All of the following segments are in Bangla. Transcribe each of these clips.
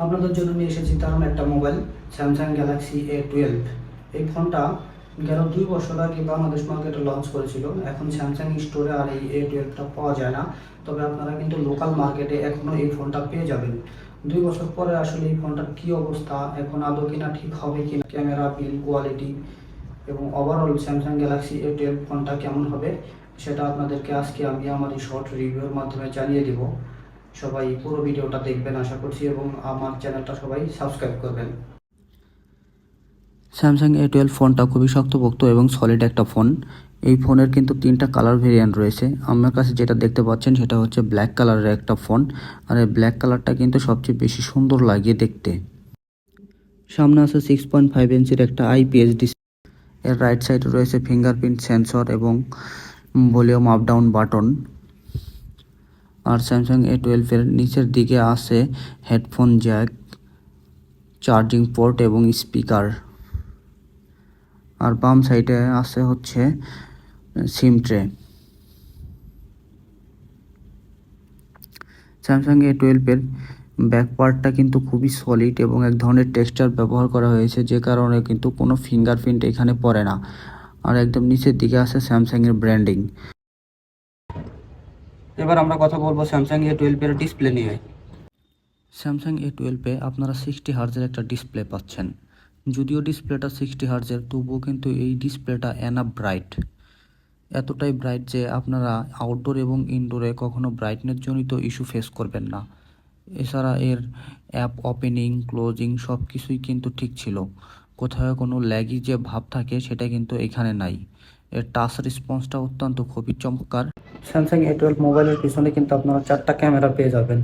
আপনাদের জন্য নিয়ে এসেছি দারুণ একটা মোবাইল, স্যামসাং গ্যালাক্সি A12। এই ফোনটা গেল 2 বছর আগে বাংলাদেশ মার্কেটে লঞ্চ করেছিল। এখন স্যামসাং স্টোরে আর এই A12টা পাওয়া যায় না, তবে আপনারা কিন্তু লোকাল মার্কেটে এখনও এই ফোনটা পেয়ে যাবেন। 2 বছর পরে আসলে এই ফোনটার কী অবস্থা, এখন আদৌ কিনা ঠিক হবে কিনা, ক্যামেরা, বিল্ড কোয়ালিটি এবং ওভারঅল স্যামসাং গ্যালাক্সি A12 ফোনটা কেমন হবে, সেটা আপনাদেরকে আজকে আমি আমার এই শর্ট রিভিউর মাধ্যমে জানিয়ে দেব। সবাই পুরো ভিডিওটা দেখবেন আশা করছি, এবং আমার চ্যানেলটা সবাই সাবস্ক্রাইব করবেন। স্যামসাং A12 ফোনটা খুবই শক্তপোক্ত এবং সলিড একটা ফোন। এই ফোনের কিন্তু 3টা কালার ভেরিয়েন্ট রয়েছে। আমার কাছে যেটা দেখতে পাচ্ছেন সেটা হচ্ছে ব্ল্যাক কালারের একটা ফোন, আর এই ব্ল্যাক কালারটা কিন্তু সবচেয়ে বেশি সুন্দর লাগে দেখতে। সামনে আছে 6.5 ইঞ্চির একটা IPS ডিসপ্লে। এর রাইট সাইডে রয়েছে ফিঙ্গারপ্রিন্ট সেন্সর এবং ভলিউম আপ ডাউন বাটন। আর স্যামসাং A12 এর নিচের দিকে আছে হেডফোন জ্যাক, চার্জিং পোর্ট এবং স্পিকার। আর বাম সাইডে আছে হচ্ছে সিম ট্রে। স্যামসাং A12 এর ব্যাক পার্টটা কিন্তু খুবই সলিড এবং এক ধরনের টেক্সচার ব্যবহার করা হয়েছে, যে কারণে কিন্তু কোনো ফিঙ্গারপ্রিন্ট এখানে পড়ে না। আর একদম নিচের দিকে আছে স্যামসাং এর ব্র্যান্ডিং। এবার আমরা কথা বলবো স্যামসাং A12 এর ডিসপ্লে নিয়ে। স্যামসাং A12 আপনারা 60 হার্জের একটা ডিসপ্লে পাচ্ছেন। যদিও ডিসপ্লেটা 60 হার্জের, তবুও কিন্তু এই ডিসপ্লেটা এনাফ ব্রাইট, এতটাই ব্রাইট যে আপনারা আউটডোর এবং ইনডোরে কখনো ব্রাইটনেস জনিত ইস্যু ফেস করবেন না। এছাড়া এর অ্যাপ ওপেনিং ক্লোজিং সব কিছুই কিন্তু ঠিক ছিল। কোথাও কোনো ল্যাগি যে ভাব থাকে সেটা কিন্তু এখানে নাই। এর টাচ রেসপন্সটা অত্যন্ত খুবই চমৎকার। স্যামসাং A12 মোবাইলের পিছনে কিন্তু আপনারা 4টা ক্যামেরা পেয়ে যাবেন।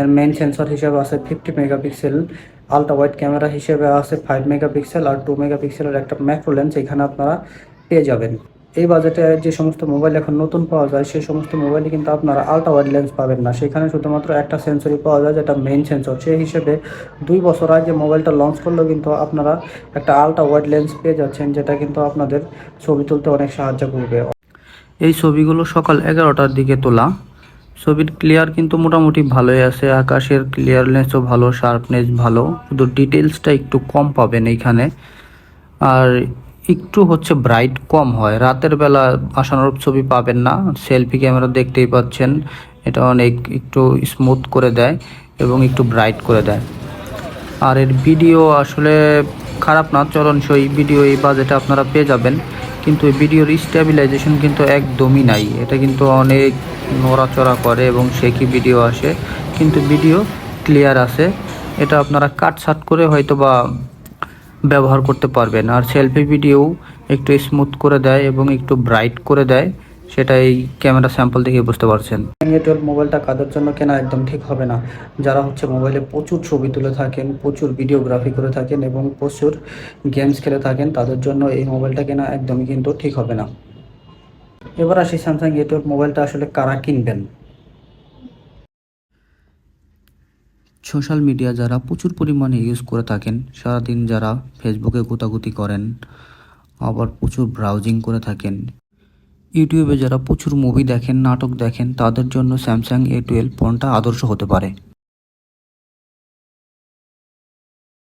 এর মেইন সেন্সর হিসেবে আছে 50 মেগাপিক্সেল, আলট্রা ওয়াইড ক্যামেরা হিসেবে আছে 5 মেগাপিক্সেল, আর 2 মেগাপিক্সেলের একটা ম্যাক্রো লেন্স এখানে আপনারা পেয়ে যাবেন। এই বাজেটে যে সমস্ত মোবাইল এখন নতুন পাওয়া যায়, সেই সমস্ত মোবাইলে কিন্তু আপনারা আলট্রা ওয়াইড লেন্স পাবেন না। সেখানে শুধুমাত্র একটা সেন্সরই পাওয়া যায়, যেটা মেইন সেন্সর। সেই হিসেবে 2 বছর আগে মোবাইলটা লঞ্চ করলেও কিন্তু আপনারা একটা আলট্রা ওয়াইড লেন্স পেয়ে যাচ্ছেন, যেটা কিন্তু আপনাদের ছবি তুলতে অনেক সাহায্য করবে। এই ছবিগুলো সকাল 11টার দিকে তোলা। ছবির ক্লিয়ার কিন্তু মোটামুটি ভালোই আছে, আকাশের ক্লিয়ারনেসও ভালো, শার্পনেস ভালো, শুধু ডিটেলসটা একটু কম পাবেন এইখানে। আর একটু হচ্ছে ব্রাইট কম হয়, রাতের বেলা আশানুরূপ ছবি পাবেন না। সেলফি ক্যামেরা দেখতেই পাচ্ছেন, এটা অনেক একটু স্মুথ করে দেয় এবং একটু ব্রাইট করে দেয়। আর এর ভিডিও আসলে খারাপ না, চলনসই ভিডিও এই বাজেটে আপনারা পেয়ে যাবেন। কিন্তু এই ভিডিওর স্টেবিলাইজেশন কিন্তু একদমই নাই, এটা কিন্তু অনেক নড়াচড়া করে এবং শেকি ভিডিও আসে, কিন্তু ভিডিও ক্লিয়ার আছে। এটা আপনারা কাটছাট করে হয়তো বা ব্যবহার করতে পারবেন। আর সেলফি ভিডিও একটু স্মুথ করে দেয় এবং একটু ব্রাইট করে দেয়, সেটা এই ক্যামেরা স্যাম্পল দেখে বুঝতে পারছেন। A12 মোবাইলটা কাদের জন্য কেনা একদম ঠিক হবে না? যারা হচ্ছে মোবাইলে প্রচুর ছবি তুলে থাকেন, প্রচুর ভিডিওগ্রাফি করে থাকেন এবং প্রচুর গেমস খেলে থাকেন, তাদের জন্য এই মোবাইলটা কেনা একদমই কিন্তু ঠিক হবে না। এবার আসি স্যামসাং A12 মোবাইলটা আসলে কারা কিনবেন। সোশ্যাল মিডিয়া যারা প্রচুর পরিমাণে ইউজ করে থাকেন, সারাদিন যারা ফেসবুকে গোতাগুতি করেন, আবার প্রচুর ব্রাউজিং করে থাকেন, ইউটিউবে যারা প্রচুর মুভি দেখেন, নাটক দেখেন, তাদের জন্য স্যামসাং A12 ফোনটা আদর্শ হতে পারে।